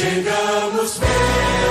chegamos pela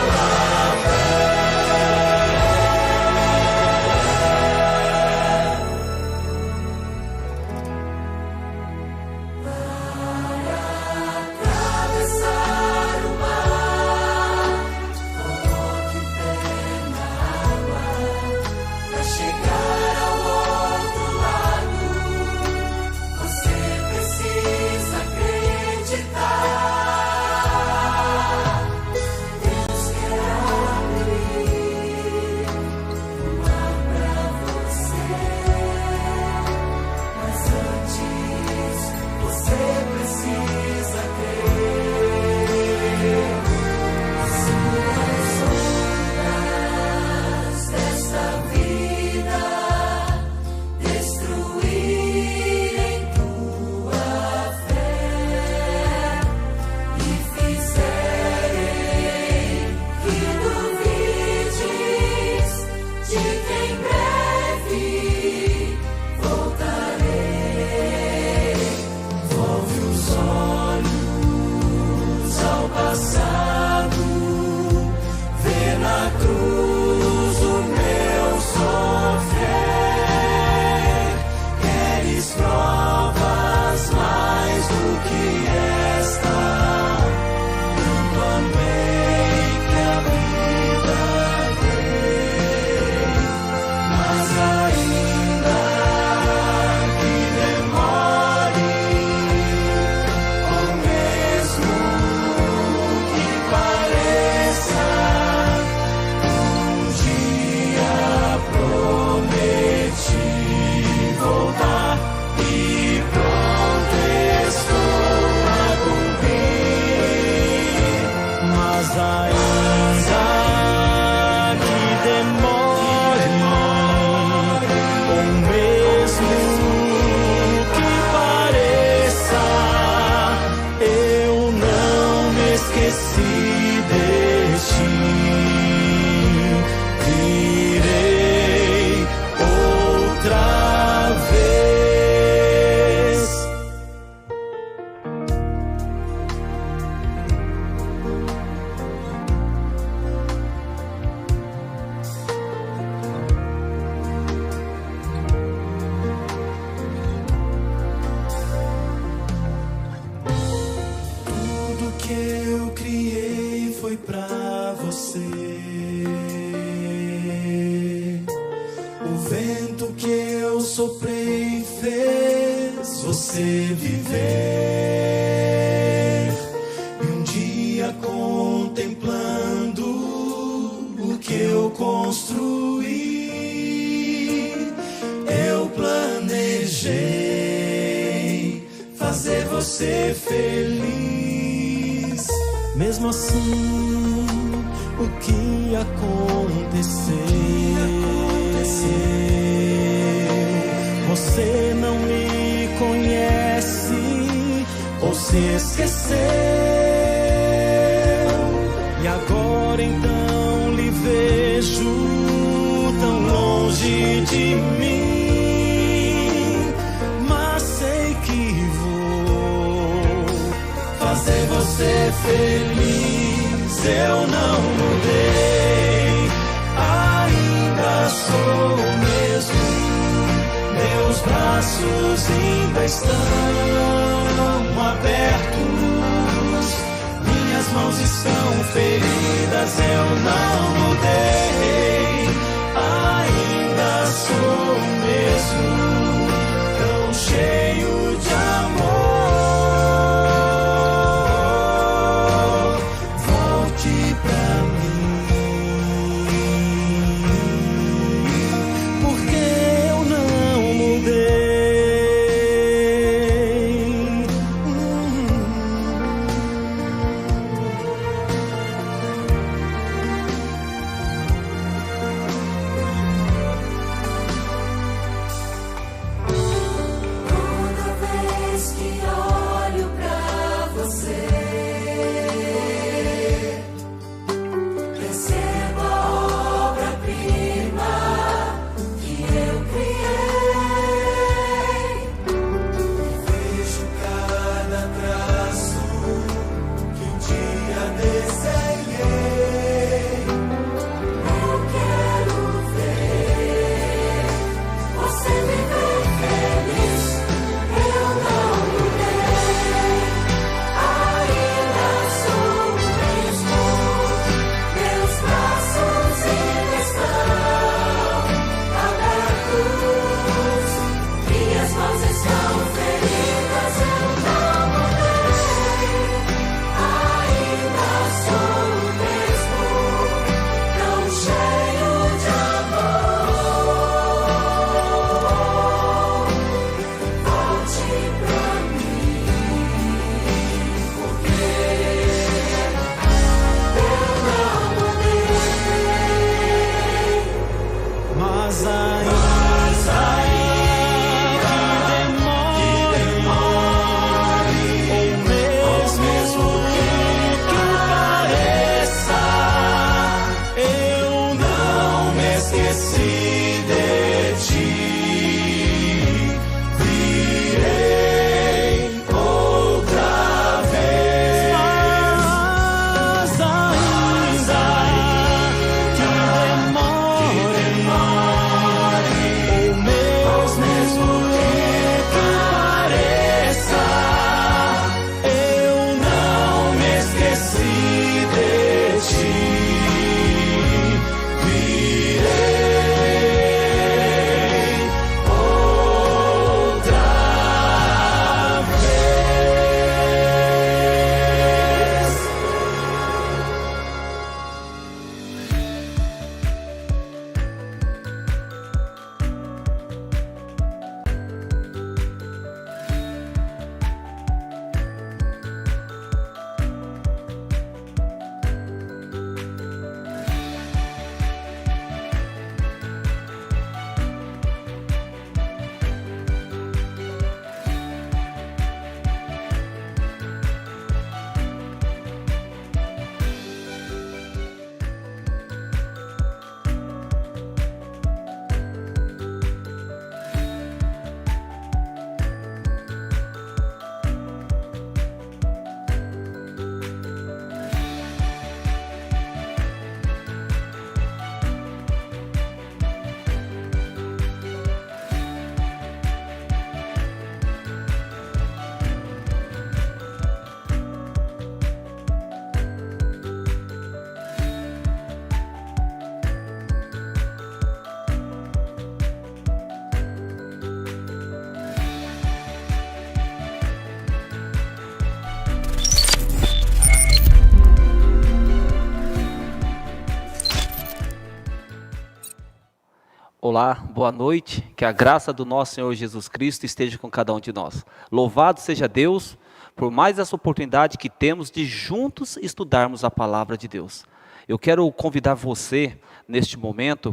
Olá, boa noite, que a graça do nosso Senhor Jesus Cristo esteja com cada um de nós. Louvado seja Deus por mais essa oportunidade que temos de juntos estudarmos a palavra de Deus. Eu quero convidar você, neste momento,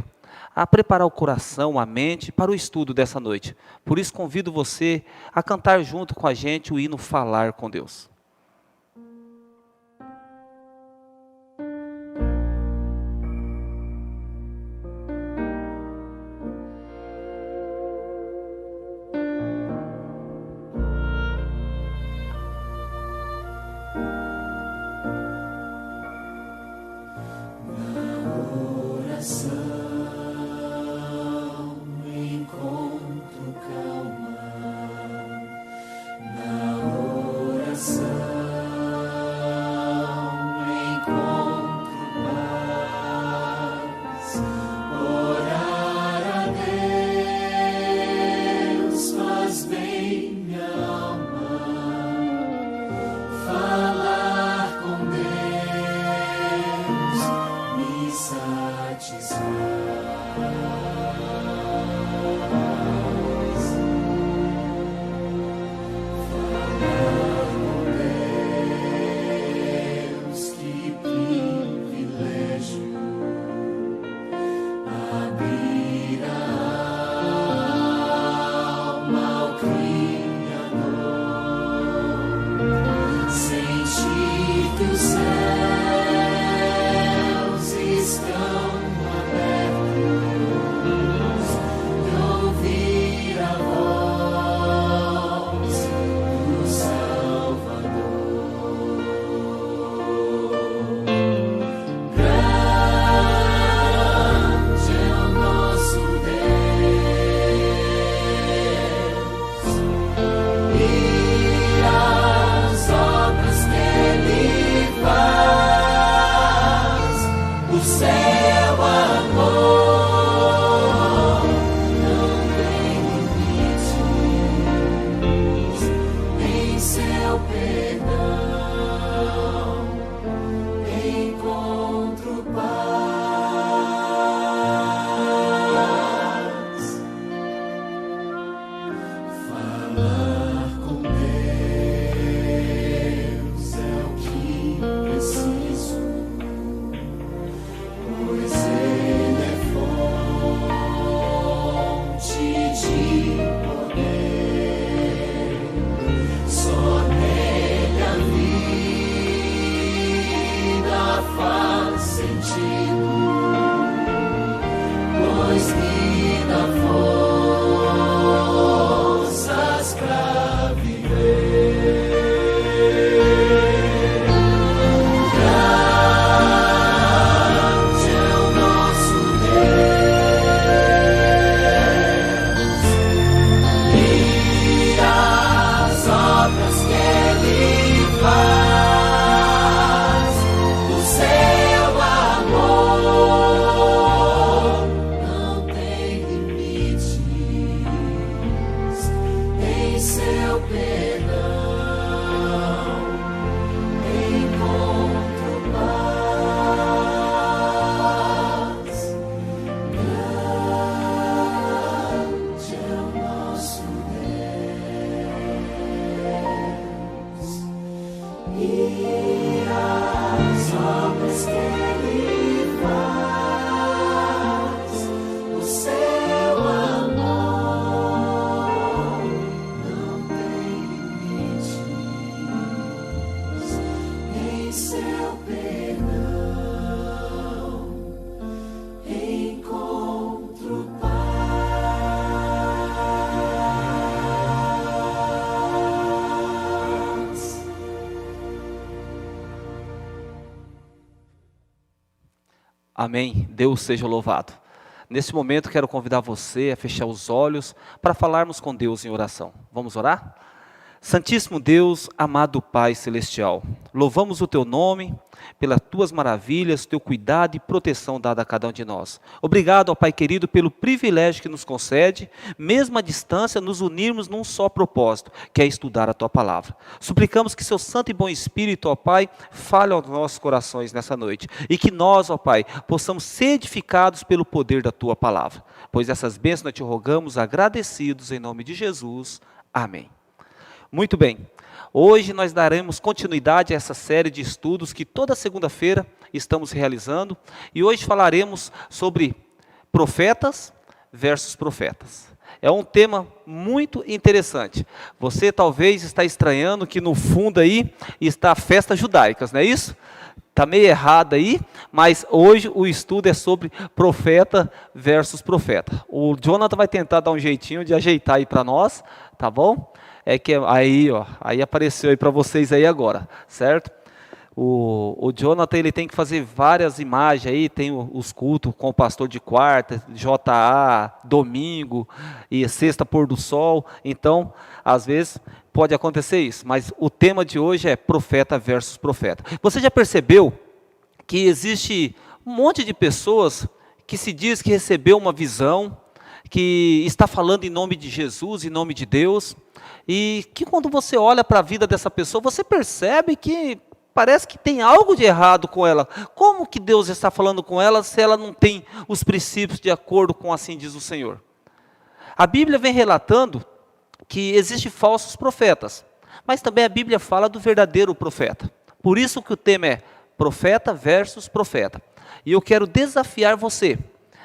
a preparar o coração, a mente para o estudo dessa noite. Por isso convido você a cantar junto com a gente o hino Falar com Deus. Amém. Deus seja louvado. Nesse momento quero convidar você a fechar os olhos para falarmos com Deus em oração. Vamos orar? Santíssimo Deus, amado Pai Celestial, louvamos o Teu nome, pelas Tuas maravilhas, Teu cuidado e proteção dado a cada um de nós. Obrigado, ó Pai querido, pelo privilégio que nos concede, mesmo à distância, nos unirmos num só propósito, que é estudar a Tua Palavra. Suplicamos que Seu Santo e Bom Espírito, ó Pai, fale aos nossos corações nessa noite, e que nós, ó Pai, possamos ser edificados pelo poder da Tua Palavra. Pois essas bênçãos nós Te rogamos agradecidos em nome de Jesus. Amém. Muito bem, hoje nós daremos continuidade a essa série de estudos que toda segunda-feira estamos realizando, e hoje falaremos sobre profetas versus profetas. É um tema muito interessante. Você talvez está estranhando que no fundo aí está festas judaicas, não é isso? Está meio errado aí, mas hoje o estudo é sobre profeta versus profeta. O Jonathan vai tentar dar um jeitinho de ajeitar aí para nós, tá bom? É que aí, ó, aí apareceu aí para vocês aí agora, certo? O Jonathan, ele tem que fazer várias imagens aí, tem os cultos com o pastor de quarta, JA, domingo e sexta pôr do sol. Então, às vezes pode acontecer isso, mas o tema de hoje é profeta versus profeta. Você já percebeu que existe um monte de pessoas que se diz que recebeu uma visão, que está falando em nome de Jesus, em nome de Deus, e que quando você olha para a vida dessa pessoa, você percebe que parece que tem algo de errado com ela. Como que Deus está falando com ela se ela não tem os princípios de acordo com assim diz o Senhor? A Bíblia vem relatando que existem falsos profetas, mas também a Bíblia fala do verdadeiro profeta. Por isso que o tema é profeta versus profeta. E eu quero desafiar você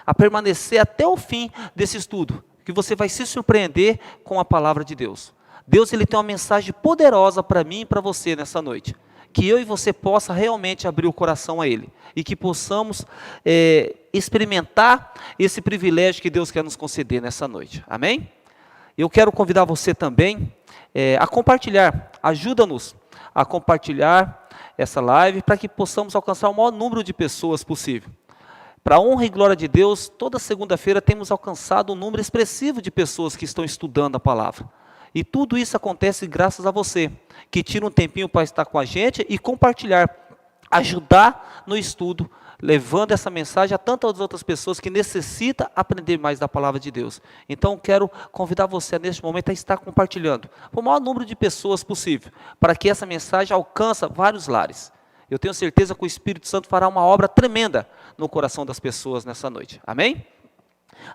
a permanecer até o fim desse estudo, que você vai se surpreender com a palavra de Deus. Deus, ele tem uma mensagem poderosa para mim e para você nessa noite. Que eu e você possa realmente abrir o coração a Ele. E que possamos experimentar esse privilégio que Deus quer nos conceder nessa noite. Amém? Eu quero convidar você também a compartilhar. Ajuda-nos a compartilhar essa live para que possamos alcançar o maior número de pessoas possível. Para a honra e glória de Deus, toda segunda-feira temos alcançado um número expressivo de pessoas que estão estudando a palavra. E tudo isso acontece graças a você, que tira um tempinho para estar com a gente e compartilhar, ajudar no estudo, levando essa mensagem a tantas outras pessoas que necessitam aprender mais da palavra de Deus. Então quero convidar você neste momento a estar compartilhando, para o maior número de pessoas possível, para que essa mensagem alcance vários lares. Eu tenho certeza que o Espírito Santo fará uma obra tremenda no coração das pessoas nessa noite. Amém?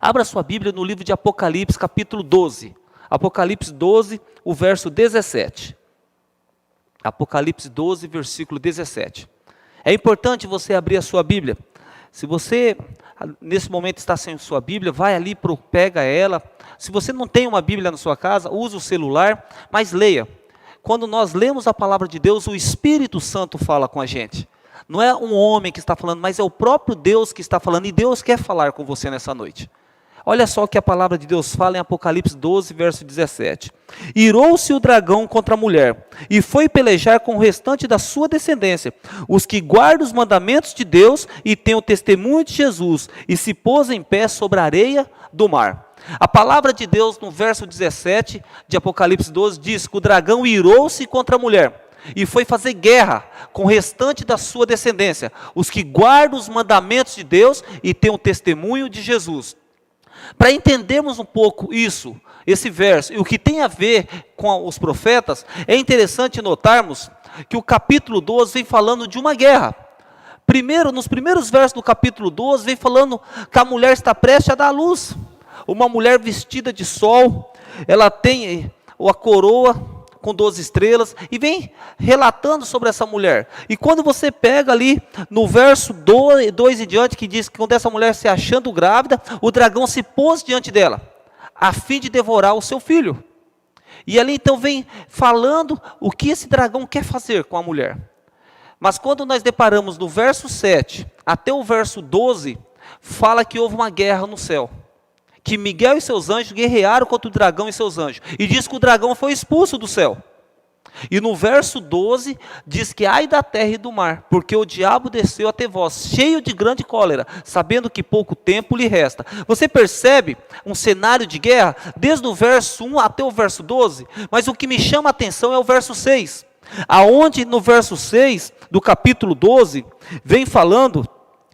Abra sua Bíblia no livro de Apocalipse, capítulo 12. Apocalipse 12, o verso 17. Apocalipse 12, versículo 17. É importante você abrir a sua Bíblia. Se você, nesse momento, está sem sua Bíblia, vai ali, pega ela. Se você não tem uma Bíblia na sua casa, use o celular, mas leia. Quando nós lemos a palavra de Deus, o Espírito Santo fala com a gente. Não é um homem que está falando, mas é o próprio Deus que está falando, e Deus quer falar com você nessa noite. Olha só o que a palavra de Deus fala em Apocalipse 12, verso 17. Irou-se o dragão contra a mulher, e foi pelejar com o restante da sua descendência, os que guardam os mandamentos de Deus e têm o testemunho de Jesus, e se pôs em pé sobre a areia do mar. A palavra de Deus no verso 17 de Apocalipse 12 diz que o dragão irou-se contra a mulher, e foi fazer guerra com o restante da sua descendência, os que guardam os mandamentos de Deus e têm o testemunho de Jesus. Para entendermos um pouco isso, esse verso, e o que tem a ver com os profetas, é interessante notarmos que o capítulo 12 vem falando de uma guerra. Primeiro, nos primeiros versos do capítulo 12, vem falando que a mulher está prestes a dar à luz. Uma mulher vestida de sol, ela tem a coroa com 12 estrelas, e vem relatando sobre essa mulher. E quando você pega ali no verso 2 e diante, que diz que quando essa mulher se achando grávida, o dragão se pôs diante dela, a fim de devorar o seu filho. E ali então vem falando o que esse dragão quer fazer com a mulher. Mas quando nós deparamos do verso 7 até o verso 12, fala que houve uma guerra no céu. Que Miguel e seus anjos guerrearam contra o dragão e seus anjos. E diz que o dragão foi expulso do céu. E no verso 12, diz que ai da terra e do mar, porque o diabo desceu até vós, cheio de grande cólera, sabendo que pouco tempo lhe resta. Você percebe um cenário de guerra, desde o verso 1 até o verso 12, mas o que me chama a atenção é o verso 6, aonde no verso 6 do capítulo 12, vem falando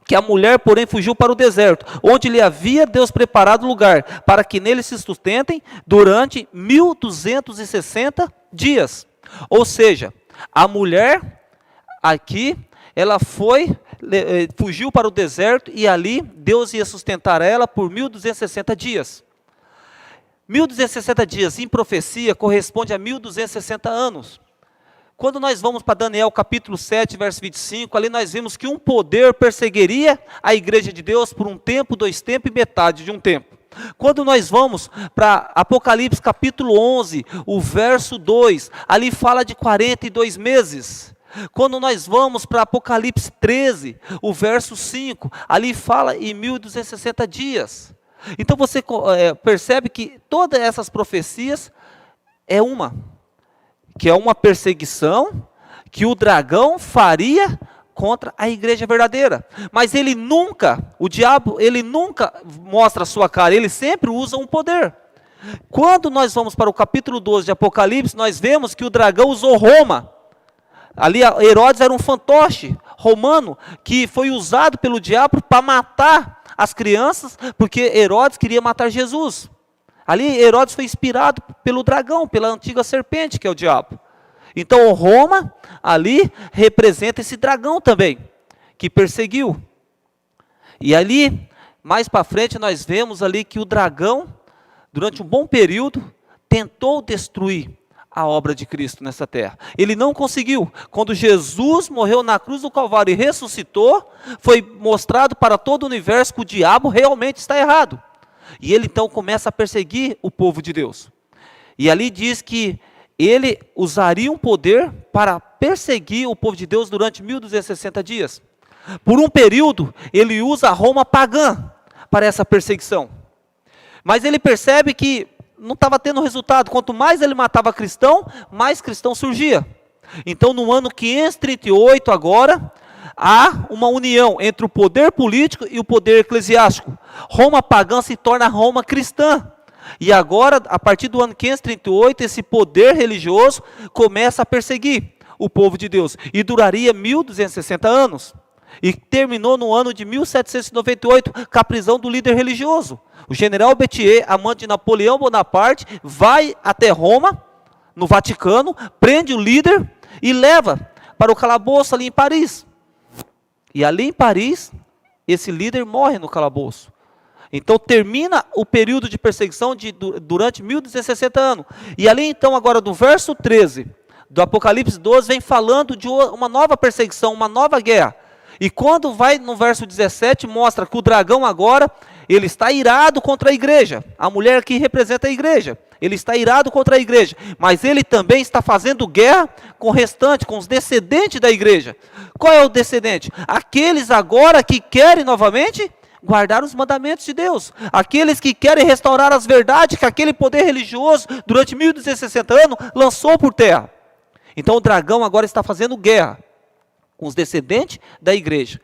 que a mulher, porém, fugiu para o deserto, onde lhe havia Deus preparado lugar, para que nele se sustentem durante 1260 dias. Ou seja, a mulher aqui, ela fugiu para o deserto e ali Deus ia sustentar ela por 1260 dias. 1260 dias em profecia corresponde a 1260 anos. Quando nós vamos para Daniel capítulo 7, verso 25, ali nós vimos que um poder perseguiria a igreja de Deus por um tempo, 2 tempos e metade de um tempo. Quando nós vamos para Apocalipse capítulo 11, o verso 2, ali fala de 42 meses. Quando nós vamos para Apocalipse 13, o verso 5, ali fala em 1260 dias. Então você percebe que todas essas profecias que é uma perseguição que o dragão faria contra a igreja verdadeira. Mas o diabo, ele nunca mostra a sua cara, ele sempre usa um poder. Quando nós vamos para o capítulo 12 de Apocalipse, nós vemos que o dragão usou Roma. Ali Herodes era um fantoche romano que foi usado pelo diabo para matar as crianças, porque Herodes queria matar Jesus. Ali Herodes foi inspirado pelo dragão, pela antiga serpente que é o diabo. Então Roma ali representa esse dragão também, que perseguiu. E ali, mais para frente, nós vemos ali que o dragão, durante um bom período, tentou destruir a obra de Cristo nessa terra. Ele não conseguiu. Quando Jesus morreu na cruz do Calvário e ressuscitou, foi mostrado para todo o universo que o diabo realmente está errado. E ele então começa a perseguir o povo de Deus. E ali diz que ele usaria um poder para perseguir o povo de Deus durante 1260 dias. Por um período, ele usa a Roma pagã para essa perseguição. Mas ele percebe que não estava tendo resultado. Quanto mais ele matava cristão, mais cristão surgia. Então, no ano 538 agora, há uma união entre o poder político e o poder eclesiástico. Roma pagã se torna Roma cristã. E agora, a partir do ano 538, esse poder religioso começa a perseguir o povo de Deus. E duraria 1260 anos. E terminou no ano de 1798, com a prisão do líder religioso. O general Béthier, amante de Napoleão Bonaparte, vai até Roma, no Vaticano, prende o líder e leva para o calabouço ali em Paris. E ali em Paris, esse líder morre no calabouço. Então termina o período de perseguição durante 1260 anos. E ali então agora do verso 13 do Apocalipse 12 vem falando de uma nova perseguição, uma nova guerra. E quando vai no verso 17 mostra que o dragão agora, ele está irado contra a igreja. A mulher que representa a igreja. Ele está irado contra a igreja. Mas ele também está fazendo guerra com o restante, com os descendentes da igreja. Qual é o descendente? Aqueles agora que querem novamente guardar os mandamentos de Deus. Aqueles que querem restaurar as verdades que aquele poder religioso, durante 1260 anos, lançou por terra. Então o dragão agora está fazendo guerra com os descendentes da igreja.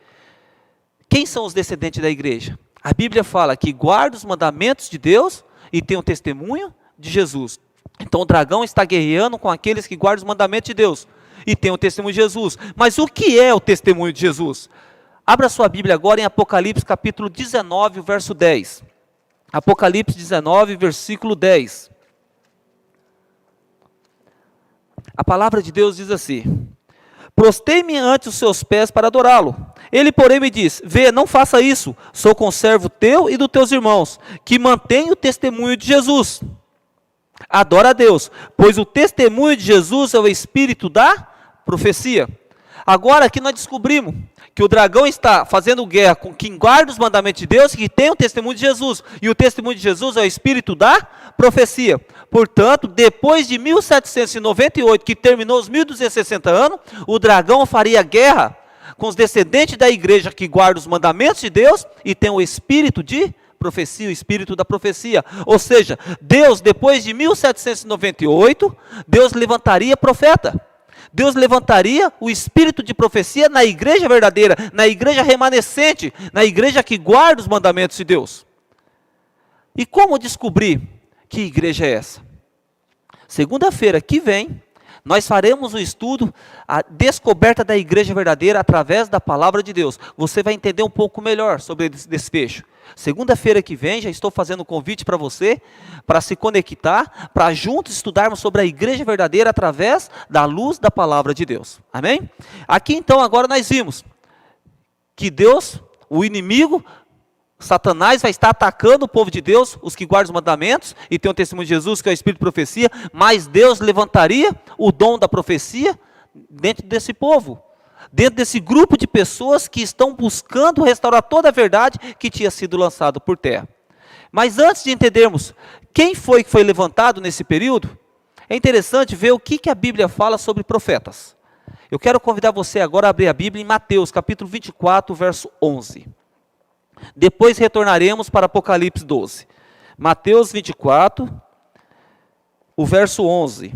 Quem são os descendentes da igreja? A Bíblia fala que guarda os mandamentos de Deus e tem o testemunho de Jesus. Então o dragão está guerreando com aqueles que guardam os mandamentos de Deus e tem o testemunho de Jesus. Mas o que é o testemunho de Jesus? Abra sua Bíblia agora em Apocalipse capítulo 19, verso 10. Apocalipse 19, versículo 10. A palavra de Deus diz assim: prostei-me ante os seus pés para adorá-lo. Ele, porém, me diz: vê, não faça isso, sou conservo teu e dos teus irmãos, que mantém o testemunho de Jesus. Adora a Deus, pois o testemunho de Jesus é o espírito da profecia. Agora aqui nós descobrimos que o dragão está fazendo guerra com quem guarda os mandamentos de Deus, que tem o testemunho de Jesus. E o testemunho de Jesus é o espírito da profecia. Portanto, depois de 1798, que terminou os 1260 anos, o dragão faria guerra com os descendentes da igreja que guardam os mandamentos de Deus e tem o espírito de profecia, o espírito da profecia. Ou seja, Deus, depois de 1798, Deus levantaria profeta. Deus levantaria o espírito de profecia na igreja verdadeira, na igreja remanescente, na igreja que guarda os mandamentos de Deus. E como descobrir que igreja é essa? Segunda-feira que vem, nós faremos o estudo, a descoberta da igreja verdadeira através da palavra de Deus. Você vai entender um pouco melhor sobre esse desfecho. Segunda-feira que vem, já estou fazendo um convite para você, para se conectar, para juntos estudarmos sobre a igreja verdadeira através da luz da palavra de Deus. Amém? Aqui então agora nós vimos que Deus, o inimigo, Satanás vai estar atacando o povo de Deus, os que guardam os mandamentos, e tem o testemunho de Jesus, que é o Espírito de profecia, mas Deus levantaria o dom da profecia dentro desse povo, dentro desse grupo de pessoas que estão buscando restaurar toda a verdade que tinha sido lançado por terra. Mas antes de entendermos quem foi que foi levantado nesse período, é interessante ver o que a Bíblia fala sobre profetas. Eu quero convidar você agora a abrir a Bíblia em Mateus, capítulo 24, verso 11. Depois retornaremos para Apocalipse 12. Mateus 24, o verso 11,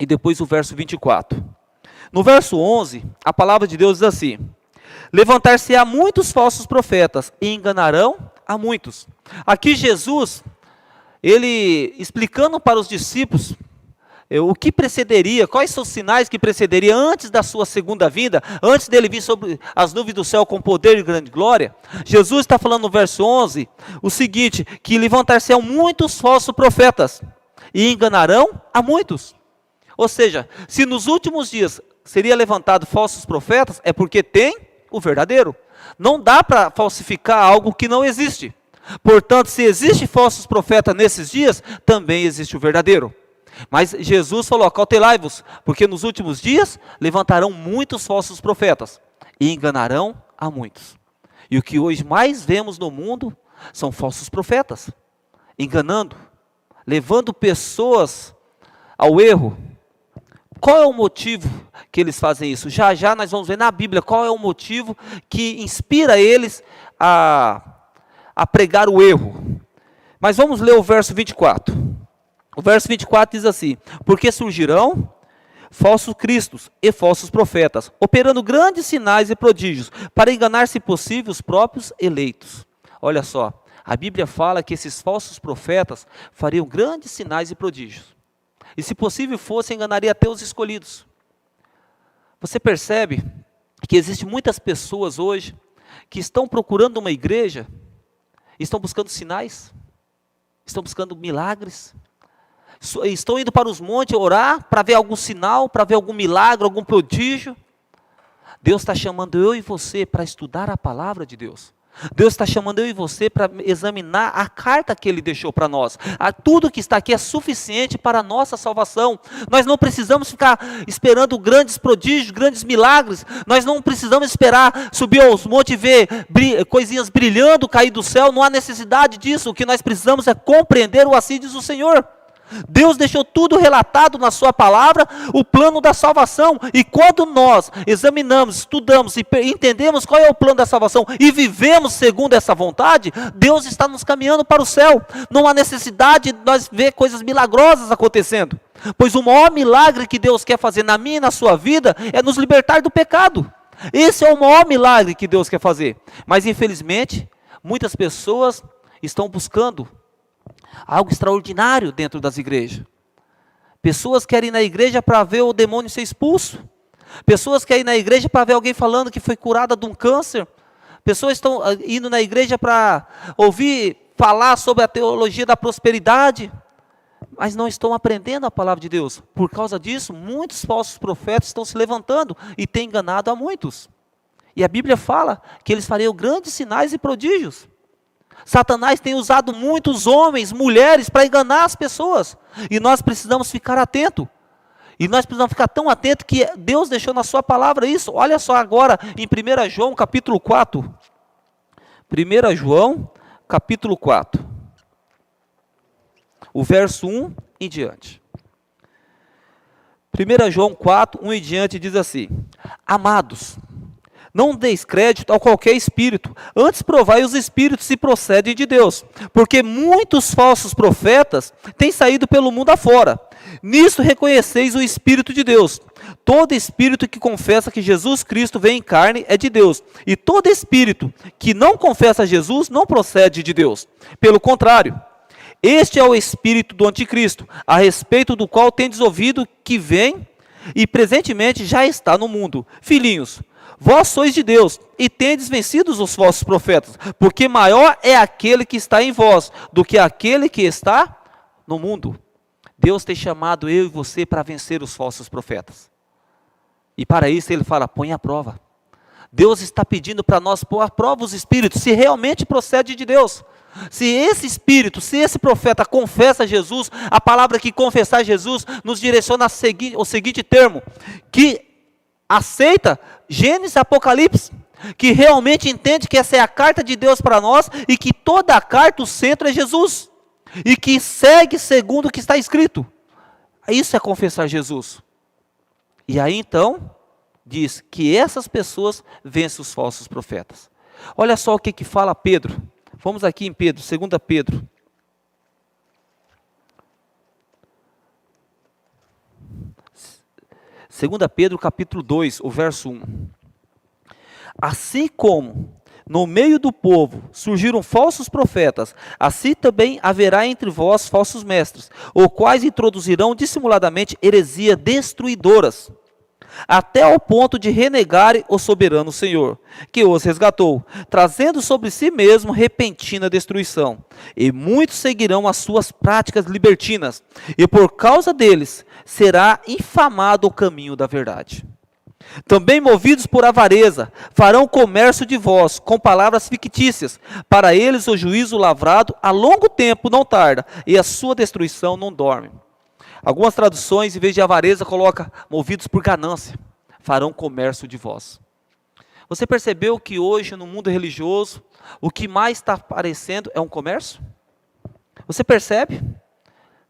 e depois o verso 24. No verso 11, a palavra de Deus diz assim: levantar-se-á muitos falsos profetas, e enganarão a muitos. Aqui Jesus, ele explicando para os discípulos o que precederia, quais são os sinais que precederiam antes da sua segunda vinda, antes dele vir sobre as nuvens do céu com poder e grande glória. Jesus está falando no verso 11, o seguinte, que levantar-se-ão muitos falsos profetas, e enganarão a muitos. Ou seja, se nos últimos dias seria levantado falsos profetas, é porque tem o verdadeiro. Não dá para falsificar algo que não existe. Portanto, se existe falsos profetas nesses dias, também existe o verdadeiro. Mas Jesus falou: cautelai-vos, porque nos últimos dias levantarão muitos falsos profetas e enganarão a muitos. E o que hoje mais vemos no mundo são falsos profetas, enganando, levando pessoas ao erro. Qual é o motivo que eles fazem isso? Já já nós vamos ver na Bíblia qual é o motivo que inspira eles a pregar o erro. Mas vamos ler o verso 24. O verso 24 diz assim: porque surgirão falsos cristos e falsos profetas, operando grandes sinais e prodígios, para enganar, se possível, os próprios eleitos. Olha só, a Bíblia fala que esses falsos profetas fariam grandes sinais e prodígios. E se possível fosse, enganaria até os escolhidos. Você percebe que existem muitas pessoas hoje que estão procurando uma igreja, estão buscando sinais, estão buscando milagres, estão indo para os montes orar para ver algum sinal, para ver algum milagre, algum prodígio. Deus está chamando eu e você para estudar a palavra de Deus. Deus está chamando eu e você para examinar a carta que Ele deixou para nós. Tudo que está aqui é suficiente para a nossa salvação. Nós não precisamos ficar esperando grandes prodígios, grandes milagres. Nós não precisamos esperar subir aos montes e ver coisinhas brilhando cair do céu. Não há necessidade disso. O que nós precisamos é compreender o assim diz o Senhor. Deus deixou tudo relatado na sua palavra, o plano da salvação, e quando nós examinamos, estudamos e entendemos qual é o plano da salvação e vivemos segundo essa vontade, Deus está nos caminhando para o céu. Não há necessidade de nós ver coisas milagrosas acontecendo, pois o maior milagre que Deus quer fazer na minha e na sua vida é nos libertar do pecado. Esse é o maior milagre que Deus quer fazer, mas infelizmente muitas pessoas estão buscando algo extraordinário dentro das igrejas. Pessoas querem ir na igreja para ver o demônio ser expulso. Pessoas querem ir na igreja para ver alguém falando que foi curada de um câncer. Pessoas estão indo na igreja para ouvir falar sobre a teologia da prosperidade, mas não estão aprendendo a palavra de Deus. Por causa disso, muitos falsos profetas estão se levantando e têm enganado a muitos. E a Bíblia fala que eles fariam grandes sinais e prodígios. Satanás tem usado muitos homens, mulheres, para enganar as pessoas. E nós precisamos ficar atentos. E nós precisamos ficar tão atentos que Deus deixou na sua palavra isso. Olha só agora em 1 João capítulo 4. 1 João capítulo 4. O verso 1 em diante. 1 João 4, 1 em diante diz assim: amados, Não deis crédito a qualquer espírito, antes provai os espíritos se procedem de Deus, porque muitos falsos profetas têm saído pelo mundo afora. Nisto reconheceis o Espírito de Deus. Todo espírito que confessa que Jesus Cristo veio em carne é de Deus, e todo espírito que não confessa Jesus não procede de Deus. Pelo contrário, este é o espírito do anticristo, a respeito do qual tendes ouvido que vem e presentemente já está no mundo. Filhinhos, vós sois de Deus, e tendes vencido os falsos profetas, porque maior é aquele que está em vós, do que aquele que está no mundo. Deus tem chamado eu e você para vencer os falsos profetas. E para isso ele fala, põe à prova. Deus está pedindo para nós pôr à prova os espíritos, se realmente procede de Deus. Se esse espírito, se esse profeta confessa Jesus, a palavra que confessar Jesus nos direciona o seguinte termo, que aceita Gênesis e Apocalipse, que realmente entende que essa é a carta de Deus para nós e que toda a carta, o centro é Jesus, e que segue segundo o que está escrito. Isso é confessar Jesus. E aí então, diz que essas pessoas vencem os falsos profetas. Olha só o que fala Pedro. Vamos aqui em Pedro, 2 Pedro. 2 Pedro capítulo 2, o verso 1. Assim como no meio do povo surgiram falsos profetas, assim também haverá entre vós falsos mestres, os quais introduzirão dissimuladamente heresias destruidoras, até ao ponto de renegarem o soberano Senhor, que os resgatou, trazendo sobre si mesmo repentina destruição. E muitos seguirão as suas práticas libertinas, e por causa deles será infamado o caminho da verdade. Também movidos por avareza, farão comércio de vós, com palavras fictícias. Para eles o juízo lavrado a longo tempo não tarda, e a sua destruição não dorme. Algumas traduções, em vez de avareza, coloca movidos por ganância, farão comércio de vós. Você percebeu que hoje no mundo religioso, o que mais está aparecendo é um comércio? Você percebe?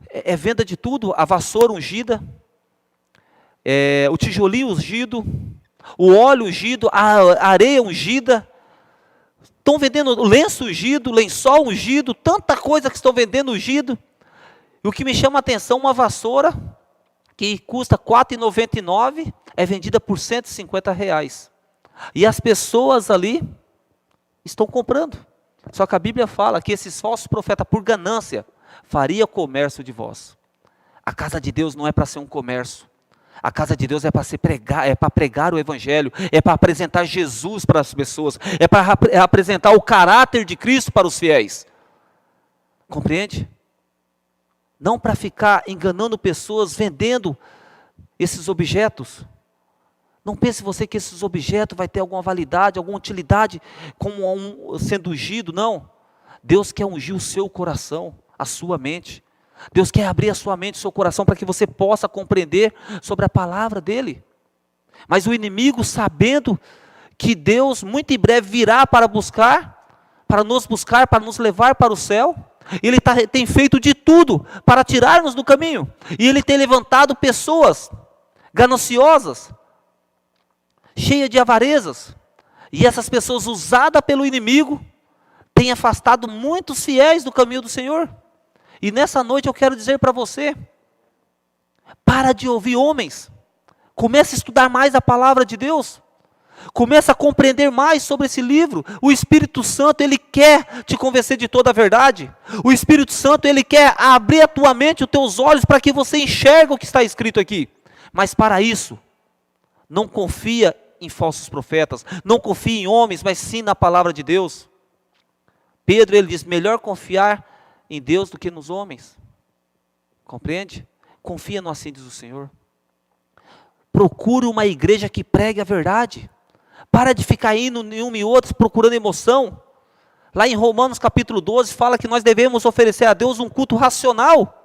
É venda de tudo, a vassoura ungida, o tijolinho ungido, o óleo ungido, a areia ungida. Estão vendendo lenço ungido, lençol ungido, tanta coisa que estão vendendo ungido. E o que me chama a atenção, uma vassoura que custa R$ 4,99, é vendida por R$150. E as pessoas ali estão comprando. Só que a Bíblia fala que esses falsos profetas, por ganância, faria comércio de vós. A casa de Deus não é para ser um comércio. A casa de Deus é para pregar o Evangelho, é para apresentar Jesus para as pessoas, é para apresentar o caráter de Cristo para os fiéis. Compreende? Não para ficar enganando pessoas, vendendo esses objetos. Não pense você que esses objetos vai ter alguma validade, alguma utilidade, como sendo ungido, não. Deus quer ungir o seu coração, a sua mente. Deus quer abrir a sua mente, o seu coração, para que você possa compreender sobre a palavra dEle. Mas o inimigo, sabendo que Deus muito em breve virá para nos levar para o céu, Ele tem feito de tudo para tirar-nos do caminho. E Ele tem levantado pessoas gananciosas, cheias de avarezas. E essas pessoas usadas pelo inimigo, têm afastado muitos fiéis do caminho do Senhor. E nessa noite eu quero dizer para você, para de ouvir homens, comece a estudar mais a palavra de Deus, comece a compreender mais sobre esse livro. O Espírito Santo, Ele quer te convencer de toda a verdade. O Espírito Santo, Ele quer abrir a tua mente, os teus olhos, para que você enxergue o que está escrito aqui. Mas para isso, não confia em falsos profetas, não confia em homens, mas sim na palavra de Deus. Pedro, ele diz, melhor confiar em Deus do que nos homens. Compreende? Confia no assim diz o Senhor. Procure uma igreja que pregue a verdade. Para de ficar indo em um e outro procurando emoção. Lá em Romanos capítulo 12 fala que nós devemos oferecer a Deus um culto racional.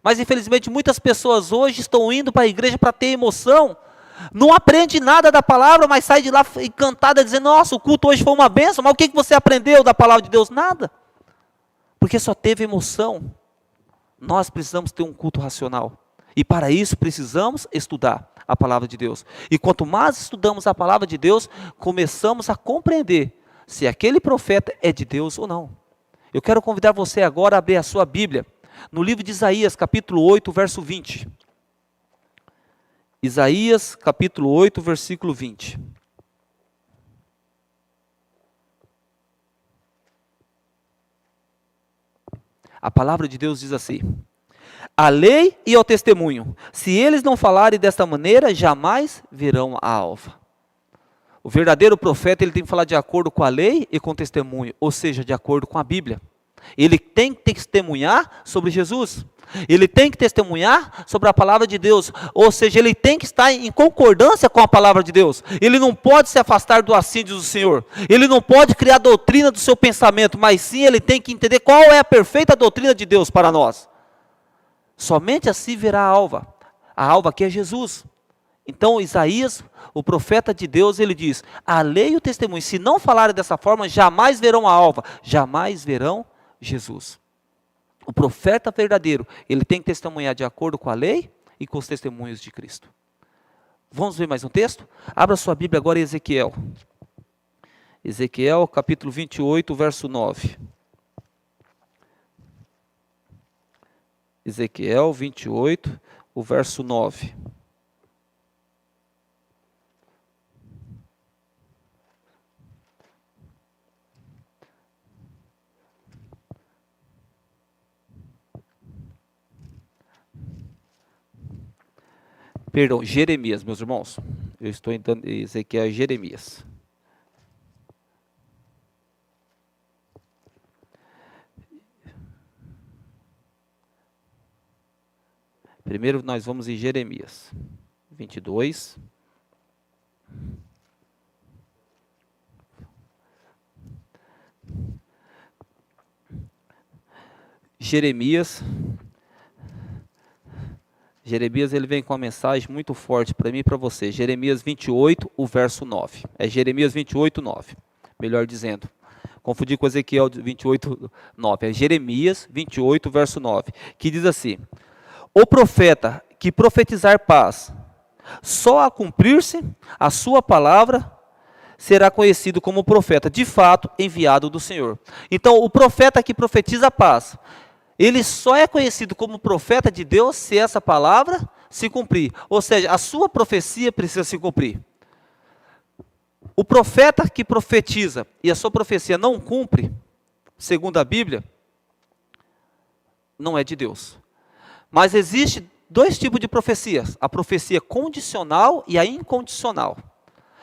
Mas infelizmente muitas pessoas hoje estão indo para a igreja para ter emoção. Não aprende nada da palavra, mas sai de lá encantada dizendo, nossa, o culto hoje foi uma bênção. Mas o que você aprendeu da palavra de Deus? Nada. Porque só teve emoção. Nós precisamos ter um culto racional. E para isso precisamos estudar a palavra de Deus. E quanto mais estudamos a palavra de Deus, começamos a compreender se aquele profeta é de Deus ou não. Eu quero convidar você agora a abrir a sua Bíblia, no livro de Isaías, capítulo 8, verso 20. Isaías, capítulo 8, versículo 20. A palavra de Deus diz assim: a lei e ao testemunho, se eles não falarem desta maneira, jamais verão a alva. O verdadeiro profeta, ele tem que falar de acordo com a lei e com o testemunho, ou seja, de acordo com a Bíblia. Ele tem que testemunhar sobre Jesus. Ele tem que testemunhar sobre a palavra de Deus, ou seja, ele tem que estar em concordância com a palavra de Deus. Ele não pode se afastar do assim diz o Senhor. Ele não pode criar doutrina do seu pensamento, mas sim ele tem que entender qual é a perfeita doutrina de Deus para nós. Somente assim verá a alva que é Jesus. Então Isaías, o profeta de Deus, ele diz: a lei e o testemunho, se não falarem dessa forma, jamais verão a alva, jamais verão Jesus. O profeta verdadeiro, ele tem que testemunhar de acordo com a lei e com os testemunhos de Cristo. Vamos ver mais um texto? Abra sua Bíblia agora em Ezequiel. Ezequiel, capítulo 28, verso 9. Ezequiel 28, o verso 9. Perdão, Jeremias, meus irmãos. Eu estou entrando em Ezequiel e Jeremias. Primeiro nós vamos em Jeremias 22. Jeremias, ele vem com uma mensagem muito forte para mim e para você. Jeremias 28, o verso 9. É Jeremias 28, 9. Melhor dizendo. Confundi com Ezequiel 28, 9. É Jeremias 28, verso 9. Que diz assim: o profeta que profetizar paz, só a cumprir-se a sua palavra, será conhecido como profeta, de fato, enviado do Senhor. Então, o profeta que profetiza paz, ele só é conhecido como profeta de Deus se essa palavra se cumprir. Ou seja, a sua profecia precisa se cumprir. O profeta que profetiza e a sua profecia não cumpre, segundo a Bíblia, não é de Deus. Mas existe dois tipos de profecias: a profecia condicional e a incondicional.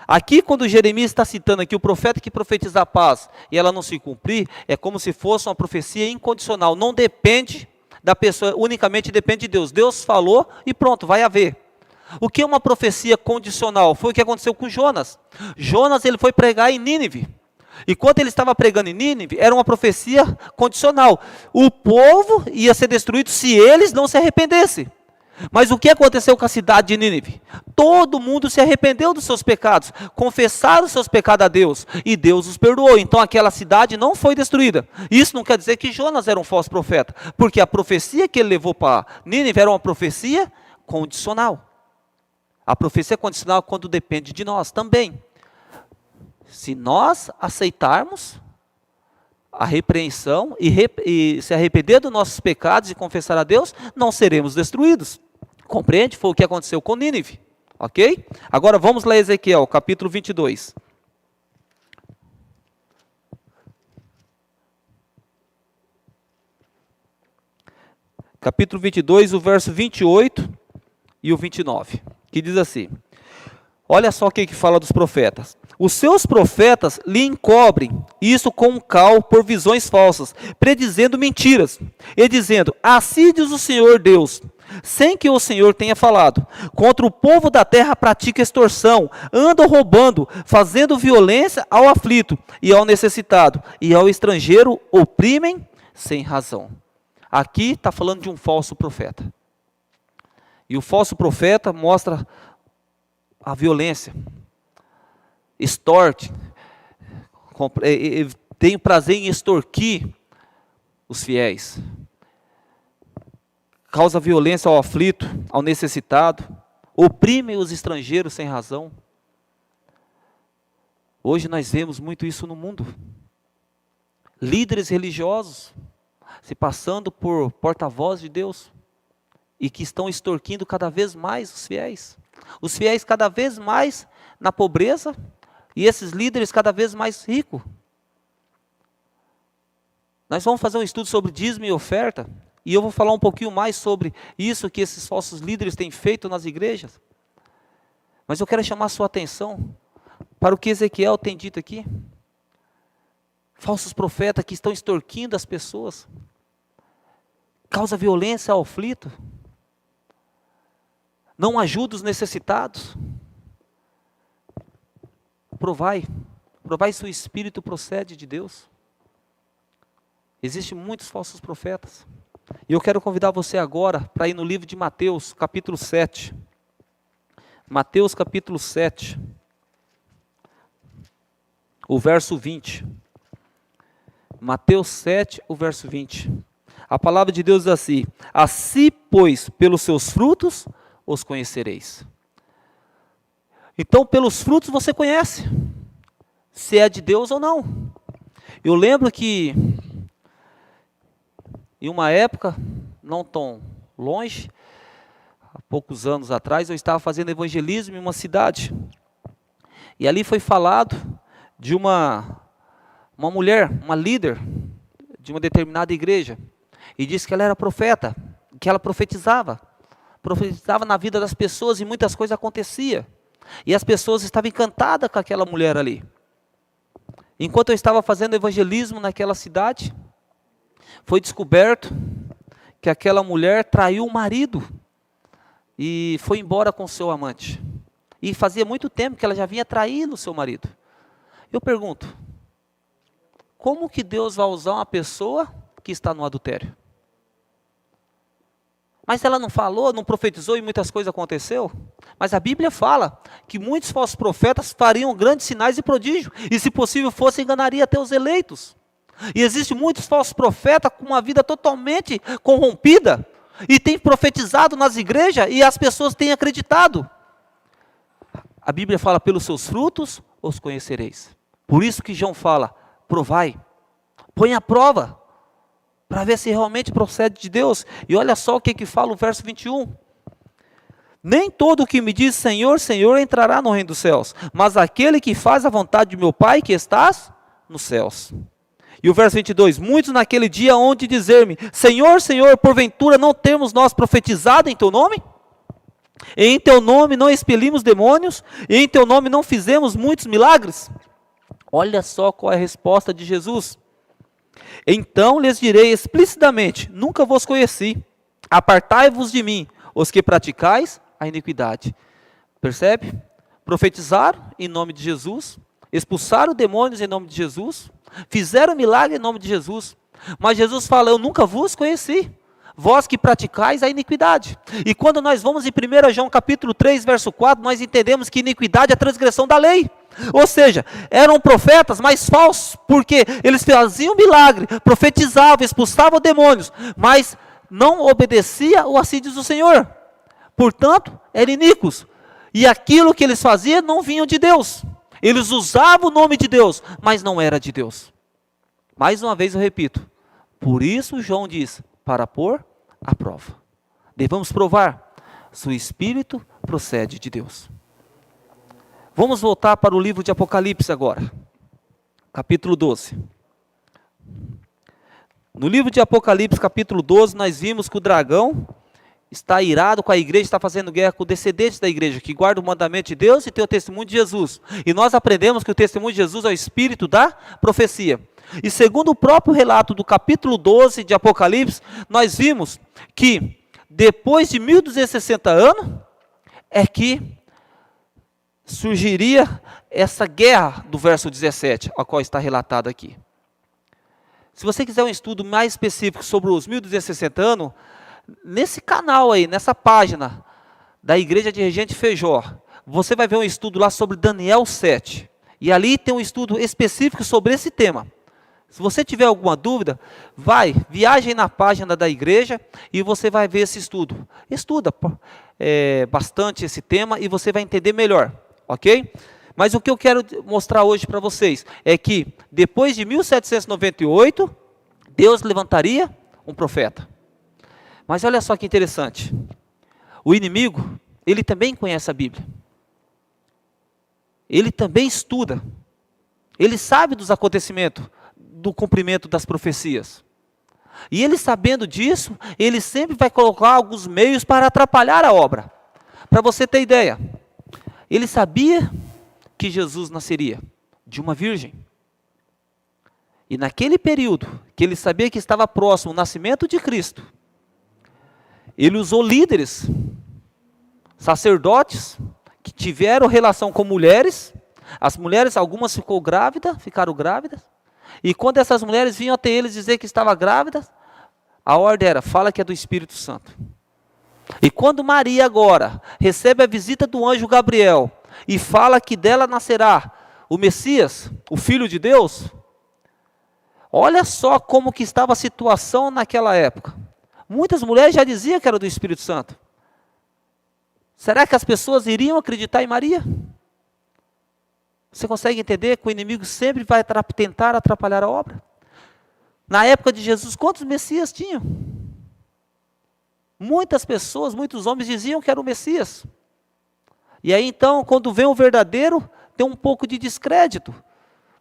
Aqui, quando Jeremias está citando aqui o profeta que profetiza a paz e ela não se cumprir, é como se fosse uma profecia incondicional. Não depende da pessoa, unicamente depende de Deus. Deus falou e pronto, vai haver. O que é uma profecia condicional? Foi o que aconteceu com Jonas. Jonas, ele foi pregar em Nínive. E quando ele estava pregando em Nínive, era uma profecia condicional. O povo ia ser destruído se eles não se arrependessem. Mas o que aconteceu com a cidade de Nínive? Todo mundo se arrependeu dos seus pecados, confessaram os seus pecados a Deus, e Deus os perdoou. Então aquela cidade não foi destruída. Isso não quer dizer que Jonas era um falso profeta, porque a profecia que ele levou para Nínive era uma profecia condicional. A profecia condicional é quando depende de nós também. Se nós aceitarmos a repreensão e se arrepender dos nossos pecados e confessar a Deus, não seremos destruídos. Compreende? Foi o que aconteceu com Nínive. Ok? Agora vamos ler Ezequiel, capítulo 22. Capítulo 22, o verso 28 e o 29. Que diz assim: olha só o que fala dos profetas. Os seus profetas lhe encobrem isso com um cal por visões falsas, predizendo mentiras, e dizendo: assim diz o Senhor Deus, sem que o Senhor tenha falado. Contra o povo da terra pratica extorsão, andam roubando, fazendo violência ao aflito e ao necessitado, e ao estrangeiro oprimem sem razão. Aqui está falando de um falso profeta. E o falso profeta mostra a violência, extorte, tem prazer em extorquir os fiéis, causa violência ao aflito, ao necessitado, oprimem os estrangeiros sem razão. Hoje nós vemos muito isso no mundo. Líderes religiosos se passando por porta-voz de Deus e que estão extorquindo cada vez mais os fiéis. Os fiéis cada vez mais na pobreza e esses líderes cada vez mais ricos. Nós vamos fazer um estudo sobre dízimo e oferta e eu vou falar um pouquinho mais sobre isso que esses falsos líderes têm feito nas igrejas. Mas eu quero chamar a sua atenção para o que Ezequiel tem dito aqui. Falsos profetas que estão extorquindo as pessoas. Causa violência ao aflito. Não ajuda os necessitados. Provai se o Espírito procede de Deus. Existem muitos falsos profetas. E eu quero convidar você agora para ir no livro de Mateus, capítulo 7. Mateus, capítulo 7. O verso 20. Mateus 7, o verso 20. A palavra de Deus diz assim: assim, pois, pelos seus frutos os conhecereis. Então, pelos frutos você conhece se é de Deus ou não. Eu lembro que em uma época, não tão longe, há poucos anos atrás, eu estava fazendo evangelismo em uma cidade. E ali foi falado de uma mulher, uma líder de uma determinada igreja. E disse que ela era profeta, que ela profetizava na vida das pessoas e muitas coisas aconteciam. E as pessoas estavam encantadas com aquela mulher ali. Enquanto eu estava fazendo evangelismo naquela cidade, foi descoberto que aquela mulher traiu o marido e foi embora com seu amante. E fazia muito tempo que ela já vinha traindo o seu marido. Eu pergunto, como que Deus vai usar uma pessoa que está no adultério? Mas ela não falou, não profetizou e muitas coisas aconteceu. Mas a Bíblia fala que muitos falsos profetas fariam grandes sinais e prodígios. E se possível fosse, enganaria até os eleitos. E existem muitos falsos profetas com uma vida totalmente corrompida. E tem profetizado nas igrejas e as pessoas têm acreditado. A Bíblia fala, pelos seus frutos os conhecereis. Por isso que João fala, provai, põe à prova, para ver se realmente procede de Deus. E olha só o que fala o verso 21. Nem todo o que me diz Senhor, Senhor entrará no reino dos céus, mas aquele que faz a vontade de meu Pai que estás nos céus. E o verso 22, muitos naquele dia hão de dizer-me, Senhor, Senhor, porventura não temos nós profetizado em teu nome? E em teu nome não expelimos demônios? E em teu nome não fizemos muitos milagres? Olha só qual é a resposta de Jesus. Então lhes direi explicitamente, nunca vos conheci, apartai-vos de mim, os que praticais a iniquidade. Percebe? Profetizaram em nome de Jesus, expulsaram demônios em nome de Jesus, fizeram milagre em nome de Jesus, mas Jesus fala, eu nunca vos conheci, vós que praticais a iniquidade. E quando nós vamos em 1 João capítulo 3, verso 4, nós entendemos que iniquidade é a transgressão da lei. Ou seja, eram profetas, mas falsos, porque eles faziam milagre, profetizavam, expulsavam demônios, mas não obedecia o assim diz o Senhor. Portanto, eram iníquos. E aquilo que eles faziam não vinham de Deus. Eles usavam o nome de Deus, mas não era de Deus. Mais uma vez eu repito, por isso João diz, para pôr à prova. Devemos provar se o Espírito procede de Deus. Vamos voltar para o livro de Apocalipse agora, capítulo 12. No livro de Apocalipse, capítulo 12, nós vimos que o dragão está irado com a igreja, está fazendo guerra com o descendente da igreja, que guarda o mandamento de Deus e tem o testemunho de Jesus. E nós aprendemos que o testemunho de Jesus é o espírito da profecia. E segundo o próprio relato do capítulo 12 de Apocalipse, nós vimos que depois de 1260 anos, é que surgiria essa guerra do verso 17, a qual está relatado aqui. Se você quiser um estudo mais específico sobre os 1260 anos, nesse canal aí, nessa página da Igreja de Regente Feijó, você vai ver um estudo lá sobre Daniel 7. E ali tem um estudo específico sobre esse tema. Se você tiver alguma dúvida, viaje na página da igreja e você vai ver esse estudo. Estuda bastante esse tema e você vai entender melhor, ok? Mas o que eu quero mostrar hoje para vocês é que depois de 1798, Deus levantaria um profeta. Mas olha só que interessante. O inimigo, ele também conhece a Bíblia. Ele também estuda. Ele sabe dos acontecimentos, do cumprimento das profecias. E ele, sabendo disso, ele sempre vai colocar alguns meios para atrapalhar a obra. Para você ter ideia, ele sabia que Jesus nasceria de uma virgem. E naquele período, que ele sabia que estava próximo o nascimento de Cristo, ele usou líderes, sacerdotes, que tiveram relação com mulheres. As mulheres, algumas ficaram grávidas. E quando essas mulheres vinham até eles dizer que estava grávida, a ordem era, fala que é do Espírito Santo. E quando Maria agora recebe a visita do anjo Gabriel e fala que dela nascerá o Messias, o Filho de Deus, olha só como que estava a situação naquela época. Muitas mulheres já diziam que era do Espírito Santo. Será que as pessoas iriam acreditar em Maria? Você consegue entender que o inimigo sempre vai tentar atrapalhar a obra? Na época de Jesus, quantos Messias tinham? Muitas pessoas, muitos homens diziam que era o Messias. E aí então, quando vem o verdadeiro, tem um pouco de descrédito.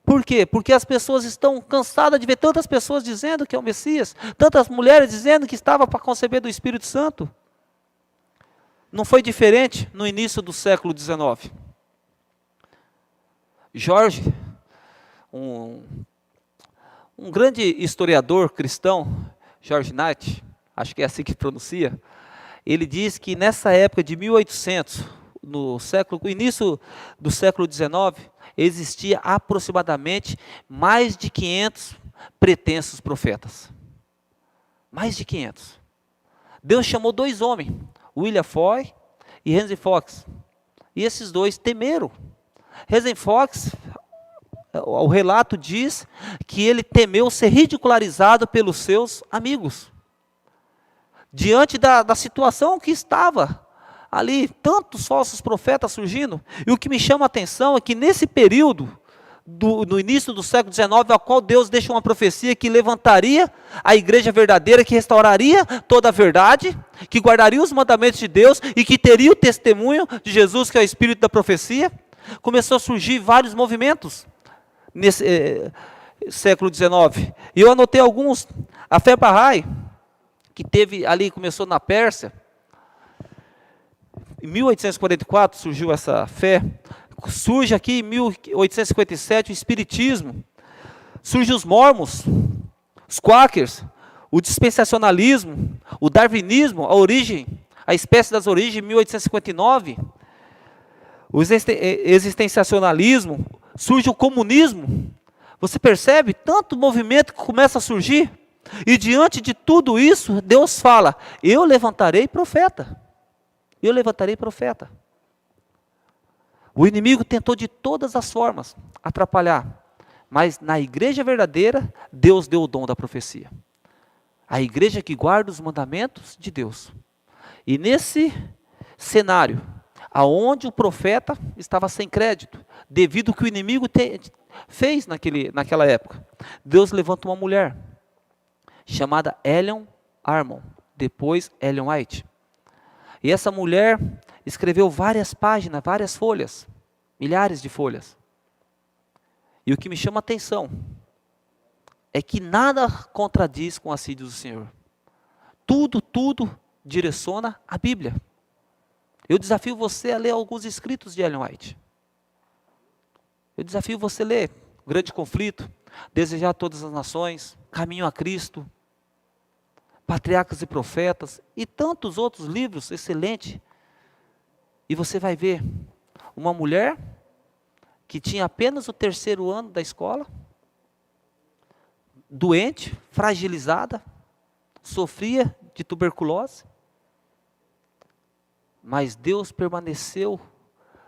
Por quê? Porque as pessoas estão cansadas de ver tantas pessoas dizendo que é o Messias, tantas mulheres dizendo que estava para conceber do Espírito Santo. Não foi diferente no início do século XIX. George, um grande historiador cristão, George Knight, acho que é assim que pronuncia, ele diz que nessa época de 1800, no início do século XIX, existia aproximadamente mais de 500 pretensos profetas. Mais de 500. Deus chamou 2 homens, William Foy e Henry Fox. E esses 2 temeram. Henry Fox, o relato diz que ele temeu ser ridicularizado pelos seus amigos. Diante da situação que estava ali, tantos falsos profetas surgindo. E o que me chama a atenção é que nesse período, no início do século XIX, ao qual Deus deixa uma profecia que levantaria a igreja verdadeira, que restauraria toda a verdade, que guardaria os mandamentos de Deus e que teria o testemunho de Jesus, que é o espírito da profecia. Começou a surgir vários movimentos nesse século XIX. E eu anotei alguns. A fé Bahá'í, que começou na Pérsia. Em 1844 surgiu essa fé. Surge aqui em 1857 o Espiritismo. Surgem os Mormons, os Quakers, o dispensacionalismo, o darwinismo, a espécie das origens, em 1859. O existenciacionalismo, surge o comunismo. Você percebe tanto movimento que começa a surgir? E diante de tudo isso, Deus fala, eu levantarei profeta. Eu levantarei profeta. O inimigo tentou de todas as formas atrapalhar. Mas na igreja verdadeira, Deus deu o dom da profecia. A igreja que guarda os mandamentos de Deus. E nesse cenário, aonde o profeta estava sem crédito, devido ao que o inimigo fez naquela época, Deus levanta uma mulher, chamada Ellen Armour, depois Ellen White. E essa mulher escreveu várias páginas, várias folhas, milhares de folhas. E o que me chama a atenção é que nada contradiz com as assídios do Senhor. Tudo direciona a Bíblia. Eu desafio você a ler alguns escritos de Ellen White. Eu desafio você a ler Grande Conflito, Desejar Todas as Nações, Caminho a Cristo, Patriarcas e Profetas e tantos outros livros excelentes. E você vai ver uma mulher que tinha apenas o 3º ano da escola, doente, fragilizada, sofria de tuberculose, mas Deus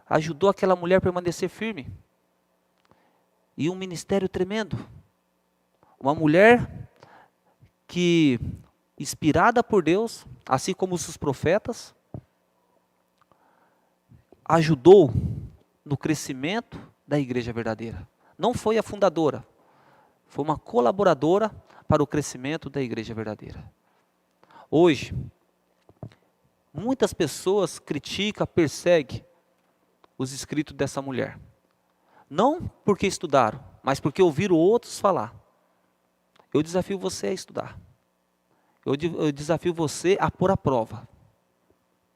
ajudou aquela mulher a permanecer firme. E um ministério tremendo. Uma mulher que, inspirada por Deus, assim como os profetas, ajudou no crescimento da igreja verdadeira. Não foi a fundadora, foi uma colaboradora para o crescimento da igreja verdadeira. Hoje, muitas pessoas criticam, perseguem os escritos dessa mulher. Não porque estudaram, mas porque ouviram outros falar. Eu desafio você a estudar. Eu desafio você a pôr à prova.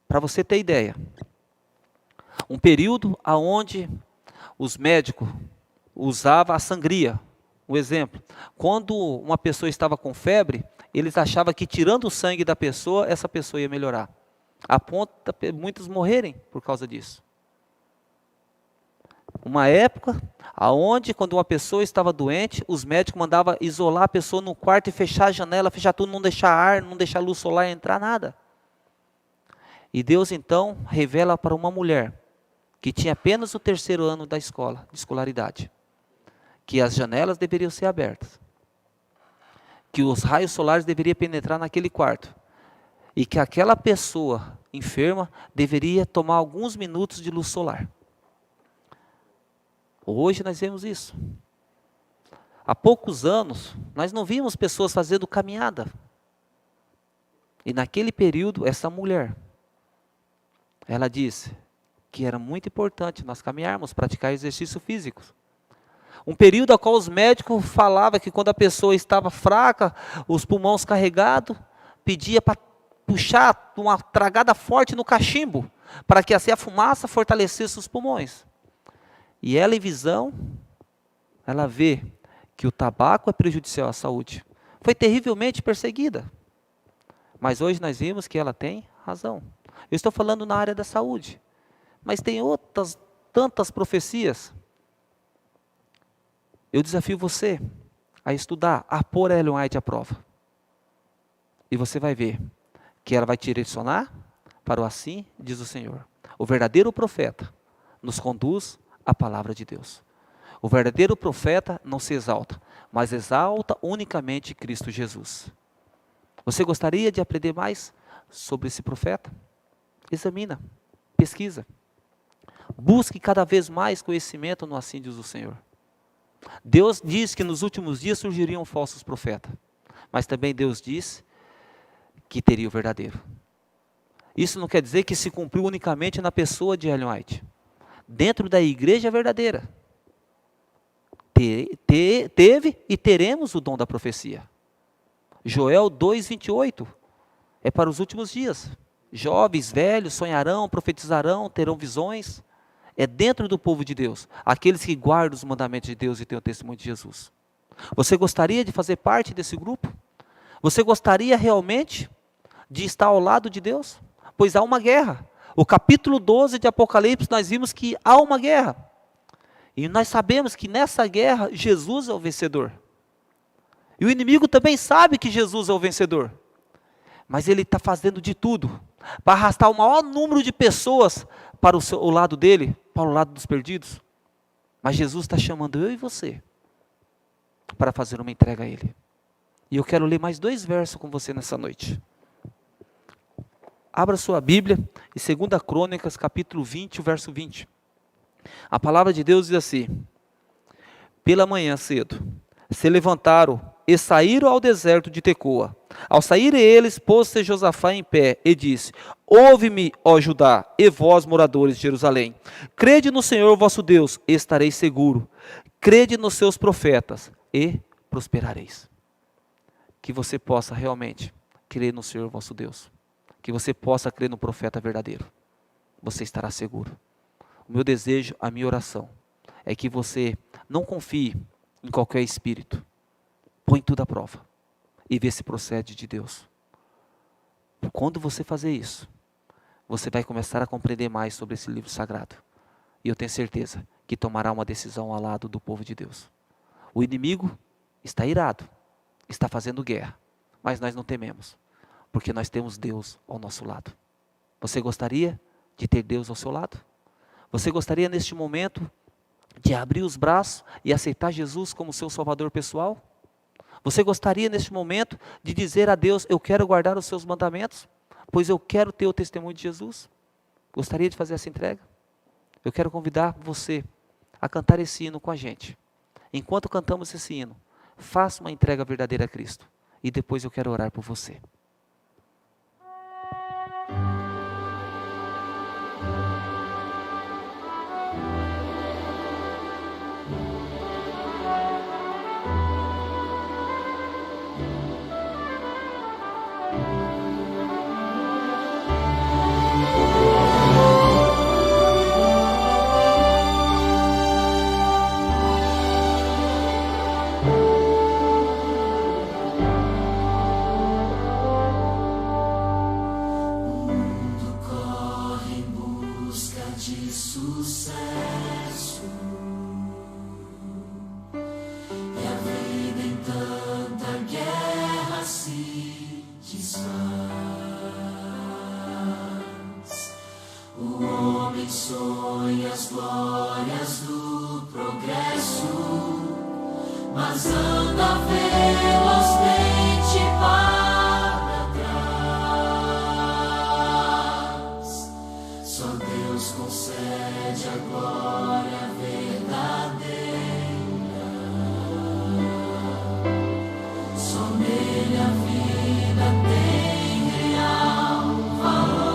Para você ter ideia. Um período onde os médicos usavam a sangria. Um exemplo. Quando uma pessoa estava com febre, eles achavam que tirando o sangue da pessoa, essa pessoa ia melhorar. A ponto de muitos morrerem por causa disso. Uma época onde, quando uma pessoa estava doente, os médicos mandavam isolar a pessoa no quarto e fechar a janela, fechar tudo, não deixar ar, não deixar luz solar entrar, nada. E Deus então revela para uma mulher, que tinha apenas o 3º ano da escola, de escolaridade, que as janelas deveriam ser abertas, que os raios solares deveriam penetrar naquele quarto, e que aquela pessoa enferma deveria tomar alguns minutos de luz solar. Hoje nós vemos isso. Há poucos anos, nós não vimos pessoas fazendo caminhada. E naquele período, essa mulher, ela disse que era muito importante nós caminharmos, praticar exercícios físicos. Um período ao qual os médicos falavam que quando a pessoa estava fraca, os pulmões carregados, pedia para puxar uma tragada forte no cachimbo, para que assim a fumaça fortalecesse os pulmões. E ela, em visão, ela vê que o tabaco é prejudicial à saúde. Foi terrivelmente perseguida. Mas hoje nós vimos que ela tem razão. Eu estou falando na área da saúde. Mas tem outras tantas profecias. Eu desafio você a estudar, a pôr a Ellen White à prova. E você vai ver que ela vai te direcionar para o assim diz o Senhor. O verdadeiro profeta nos conduz à palavra de Deus. O verdadeiro profeta não se exalta, mas exalta unicamente Cristo Jesus. Você gostaria de aprender mais sobre esse profeta? Examina, pesquisa. Busque cada vez mais conhecimento no assim diz o Senhor. Deus diz que nos últimos dias surgiriam falsos profetas, mas também Deus diz que teria o verdadeiro. Isso não quer dizer que se cumpriu unicamente na pessoa de Ellen White. Dentro da igreja verdadeira, teve e teremos o dom da profecia. Joel 2:28, é para os últimos dias. Jovens, velhos, sonharão, profetizarão, terão visões. É dentro do povo de Deus, aqueles que guardam os mandamentos de Deus e têm o testemunho de Jesus. Você gostaria de fazer parte desse grupo? Você gostaria realmente de estar ao lado de Deus? Pois há uma guerra. O capítulo 12 de Apocalipse, nós vimos que há uma guerra. E nós sabemos que nessa guerra, Jesus é o vencedor. E o inimigo também sabe que Jesus é o vencedor. Mas ele está fazendo de tudo para arrastar o maior número de pessoas para o lado dele, para o lado dos perdidos. Mas Jesus está chamando eu e você para fazer uma entrega a ele. E eu quero ler mais 2 versos com você nessa noite. Abra sua Bíblia em 2 Crônicas, capítulo 20, o verso 20. A palavra de Deus diz assim: pela manhã cedo, se levantaram e saíram ao deserto de Tecoa. Ao saírem eles, pôs-se Josafá em pé e disse: ouve-me, ó Judá, e vós, moradores de Jerusalém. Crede no Senhor vosso Deus, e estareis seguro. Crede nos seus profetas, e prosperareis. Que você possa realmente crer no Senhor vosso Deus. Que você possa crer no profeta verdadeiro. Você estará seguro. O meu desejo, a minha oração, é que você não confie em qualquer espírito. Põe tudo à prova e vê se procede de Deus. Quando você fazer isso, você vai começar a compreender mais sobre esse livro sagrado. E eu tenho certeza que tomará uma decisão ao lado do povo de Deus. O inimigo está irado, está fazendo guerra, mas nós não tememos, porque nós temos Deus ao nosso lado. Você gostaria de ter Deus ao seu lado? Você gostaria neste momento de abrir os braços e aceitar Jesus como seu salvador pessoal? Você gostaria neste momento de dizer a Deus: eu quero guardar os seus mandamentos, pois eu quero ter o testemunho de Jesus? Gostaria de fazer essa entrega? Eu quero convidar você a cantar esse hino com a gente. Enquanto cantamos esse hino, faça uma entrega verdadeira a Cristo. E depois eu quero orar por você. Sonha as glórias do progresso, mas anda velozmente para trás. Só Deus concede a glória verdadeira, só nele a vida tem real valor.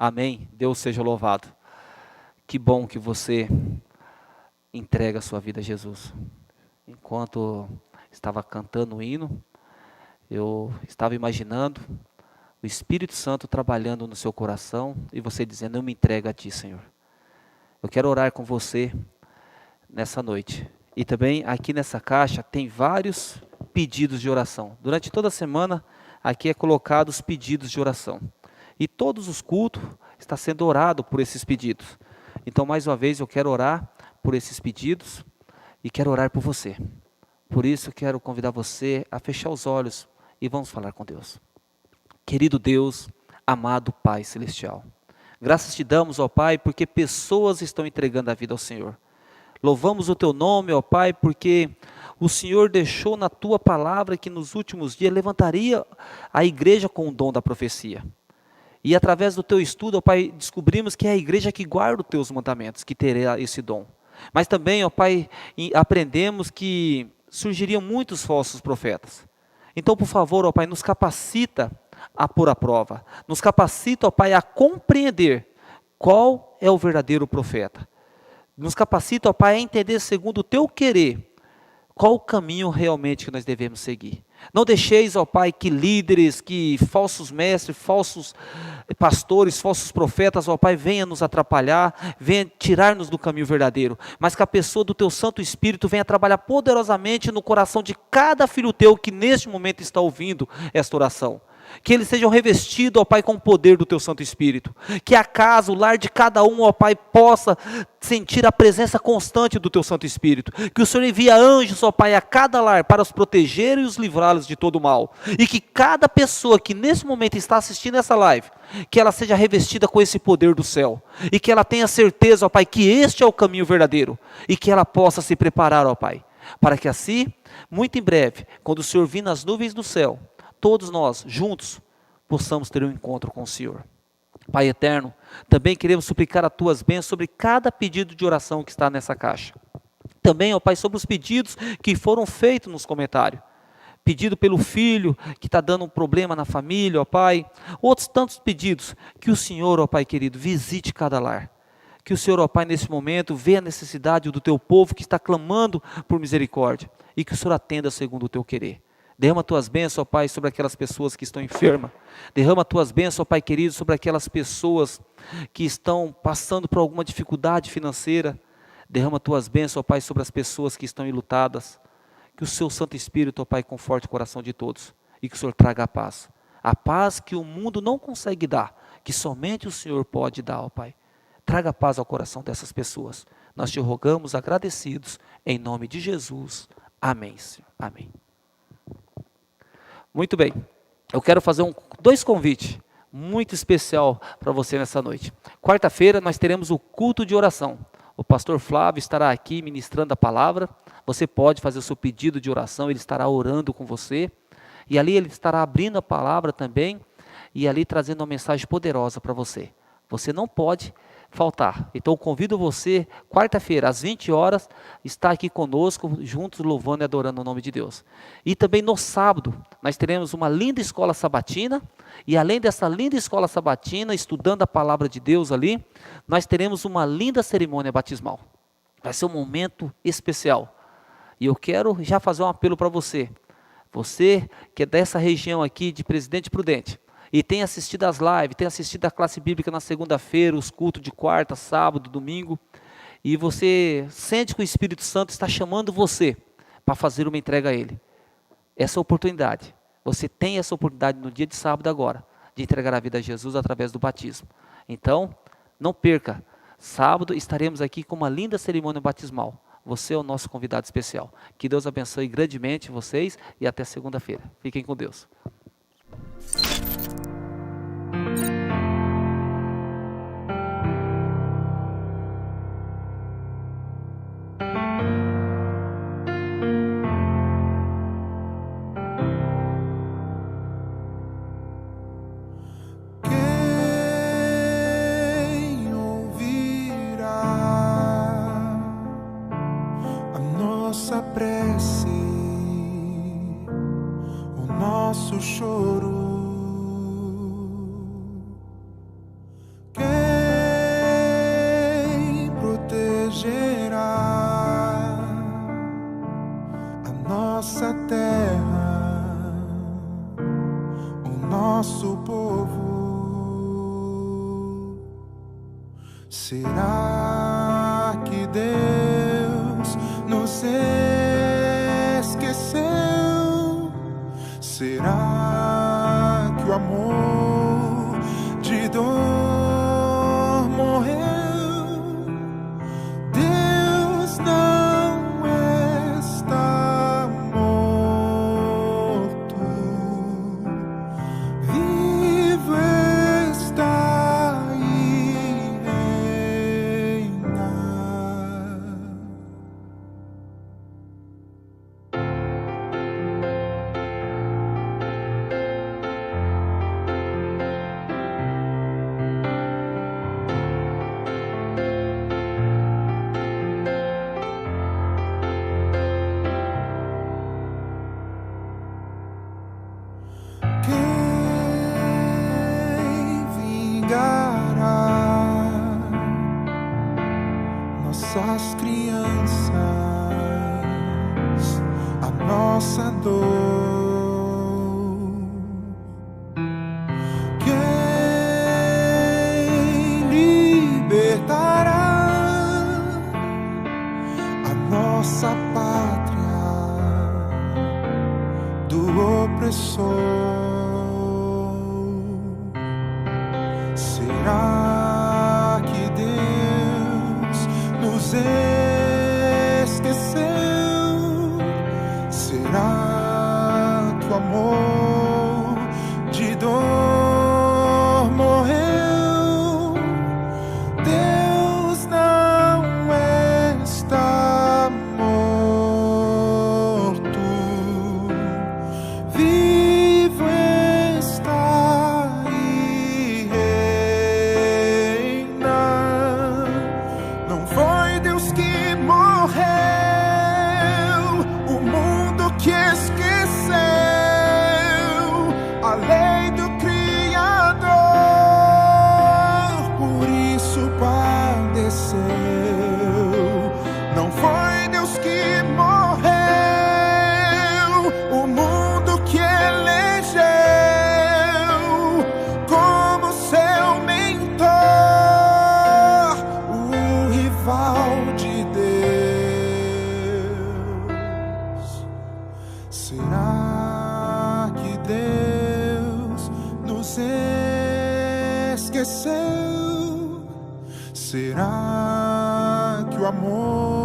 Amém. Deus seja louvado. Que bom que você entrega a sua vida a Jesus. Enquanto estava cantando o hino, eu estava imaginando o Espírito Santo trabalhando no seu coração e você dizendo: eu me entrego a Ti, Senhor. Eu quero orar com você nessa noite. E também aqui nessa caixa tem vários pedidos de oração. Durante toda a semana aqui é colocado os pedidos de oração. E todos os cultos está sendo orado por esses pedidos. Então mais uma vez eu quero orar por esses pedidos e quero orar por você. Por isso eu quero convidar você a fechar os olhos e vamos falar com Deus. Querido Deus, amado Pai Celestial, graças te damos, ó Pai, porque pessoas estão entregando a vida ao Senhor. Louvamos o Teu nome, ó Pai, porque o Senhor deixou na Tua palavra que nos últimos dias levantaria a igreja com o dom da profecia. E através do Teu estudo, ó Pai, descobrimos que é a igreja que guarda os Teus mandamentos, que terá esse dom. Mas também, ó Pai, aprendemos que surgiriam muitos falsos profetas. Então, por favor, ó Pai, nos capacita a pôr à prova. Nos capacita, ó Pai, a compreender qual é o verdadeiro profeta. Nos capacita, ó Pai, a entender segundo o Teu querer, qual o caminho realmente que nós devemos seguir. Não deixeis, ó Pai, que líderes, que falsos mestres, falsos pastores, falsos profetas, ó Pai, venham nos atrapalhar, venham tirar-nos do caminho verdadeiro, mas que a pessoa do Teu Santo Espírito venha trabalhar poderosamente no coração de cada filho Teu que neste momento está ouvindo esta oração. Que eles sejam revestidos, ó Pai, com o poder do Teu Santo Espírito. Que a casa, o lar de cada um, ó Pai, possa sentir a presença constante do Teu Santo Espírito. Que o Senhor envie anjos, ó Pai, a cada lar para os proteger e os livrá-los de todo o mal. E que cada pessoa que nesse momento está assistindo essa live, que ela seja revestida com esse poder do céu. E que ela tenha certeza, ó Pai, que este é o caminho verdadeiro. E que ela possa se preparar, ó Pai, para que assim, muito em breve, quando o Senhor vir nas nuvens do céu, todos nós, juntos, possamos ter um encontro com o Senhor. Pai eterno, também queremos suplicar as Tuas bênçãos sobre cada pedido de oração que está nessa caixa. Também, ó Pai, sobre os pedidos que foram feitos nos comentários. Pedido pelo filho que está dando um problema na família, ó Pai. Outros tantos pedidos. Que o Senhor, ó Pai querido, visite cada lar. Que o Senhor, ó Pai, nesse momento, vê a necessidade do Teu povo que está clamando por misericórdia. E que o Senhor atenda segundo o Teu querer. Derrama Tuas bênçãos, ó Pai, sobre aquelas pessoas que estão enfermas. Derrama Tuas bênçãos, ó Pai querido, sobre aquelas pessoas que estão passando por alguma dificuldade financeira. Derrama Tuas bênçãos, ó Pai, sobre as pessoas que estão enlutadas. Que o Seu Santo Espírito, ó Pai, conforte o coração de todos. E que o Senhor traga a paz. A paz que o mundo não consegue dar, que somente o Senhor pode dar, ó Pai. Traga paz ao coração dessas pessoas. Nós Te rogamos agradecidos, em nome de Jesus. Amém, Senhor. Amém. Muito bem, eu quero fazer dois convites muito especial para você nessa noite. Quarta-feira nós teremos o culto de oração. O pastor Flávio estará aqui ministrando a palavra. Você pode fazer o seu pedido de oração, ele estará orando com você. E ali ele estará abrindo a palavra também e ali trazendo uma mensagem poderosa para você. Você não pode faltar. Então eu convido você, quarta-feira, às 20 horas, estar aqui conosco, juntos louvando e adorando o nome de Deus. E também no sábado, nós teremos uma linda escola sabatina, e além dessa linda escola sabatina, estudando a palavra de Deus ali, nós teremos uma linda cerimônia batismal. Vai ser um momento especial. E eu quero já fazer um apelo para você. Você que é dessa região aqui de Presidente Prudente, e tem assistido as lives, tem assistido a classe bíblica na segunda-feira, os cultos de quarta, sábado, domingo, e você sente que o Espírito Santo está chamando você para fazer uma entrega a Ele. Essa oportunidade, você tem essa oportunidade no dia de sábado agora, de entregar a vida a Jesus através do batismo. Então, não perca, sábado estaremos aqui com uma linda cerimônia batismal. Você é o nosso convidado especial. Que Deus abençoe grandemente vocês e até segunda-feira. Fiquem com Deus. Quem ouvirá a nossa prece, o nosso choro? Será que Deus nos esqueceu? Será que o amor de dor morreu? Deus não está morto, vivo está e reina. Quem vingará nossas crianças, a nossa dor? Quem libertará a nossa pátria do opressor? Será que Deus nos esqueceu? Será que o amor de dor morreu? Deus não está morto, vivo está e reina. Não foi Deus que morreu, o mundo que esqueceu a lei do Criador, por isso padeceu. Não foi Deus que morreu, o mundo que elegeu como seu mentor, o rival de Deus. Será que Deus nos esqueceu? Será que o amor